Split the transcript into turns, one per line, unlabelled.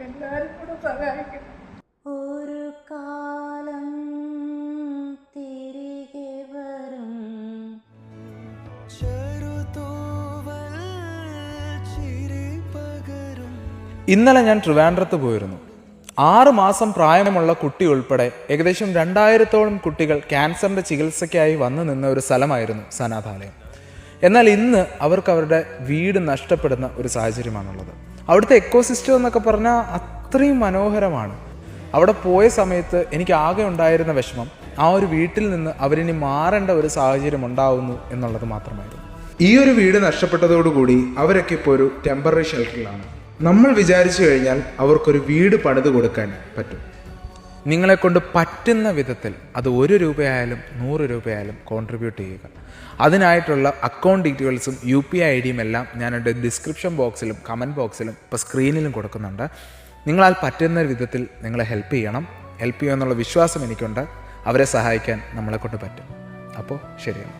എല്ലാവരും കൂടെ സഹായിക്കണം.
ഒരു കാലം തിരികെ വരും.
ഇന്നലെ ഞാൻ ട്രിവാൻഡ്രത്ത് പോയിരുന്നു. 6 മാസം പ്രായമുള്ള കുട്ടി ഉൾപ്പെടെ ഏകദേശം 2000-ഓളം കുട്ടികൾ ക്യാൻസറിൻ്റെ ചികിത്സയ്ക്കായി വന്നു നിന്ന ഒരു സ്ഥലമായിരുന്നു സനാഥാലയം. എന്നാൽ ഇന്ന് അവർക്ക് അവരുടെ വീട് നഷ്ടപ്പെടുന്ന ഒരു സാഹചര്യമാണുള്ളത്. അവിടുത്തെ എക്കോസിസ്റ്റം എന്നൊക്കെ പറഞ്ഞാൽ അത്രയും മനോഹരമാണ്. അവിടെ പോയ സമയത്ത് എനിക്ക് ആകെ ഉണ്ടായിരുന്ന വിഷമം ആ ഒരു വീട്ടിൽ നിന്ന് അവരിനി മാറേണ്ട ഒരു സാഹചര്യം ഉണ്ടാവുന്നു എന്നുള്ളത് മാത്രമായിരുന്നു. ഈ ഒരു വീട് നഷ്ടപ്പെട്ടതോടുകൂടി അവരൊക്കെ ഇപ്പോൾ ഒരു ടെമ്പററി ഷെൽട്ടറിലാണ്. നമ്മൾ വിചാരിച്ചു കഴിഞ്ഞാൽ അവർക്കൊരു വീട് പണിത് കൊടുക്കാൻ പറ്റും. നിങ്ങളെക്കൊണ്ട് പറ്റുന്ന വിധത്തിൽ അത് 1 രൂപയായാലും 100 രൂപയായാലും കോൺട്രിബ്യൂട്ട് ചെയ്യുക. അതിനായിട്ടുള്ള അക്കൗണ്ട് ഡീറ്റെയിൽസും UPI IDയും എല്ലാം ഞാൻ എൻ്റെ ഡിസ്ക്രിപ്ഷൻ ബോക്സിലും കമൻറ്റ് ബോക്സിലും ഇപ്പോൾ സ്ക്രീനിലും കൊടുക്കുന്നുണ്ട്. നിങ്ങളാൽ പറ്റുന്ന വിധത്തിൽ നിങ്ങളെ ഹെൽപ്പ് ചെയ്യുമെന്നുള്ള വിശ്വാസം എനിക്കുണ്ട്. അവരെ സഹായിക്കാൻ നമ്മളെക്കൊണ്ട് പറ്റും. അപ്പോൾ ശരിയാണ്.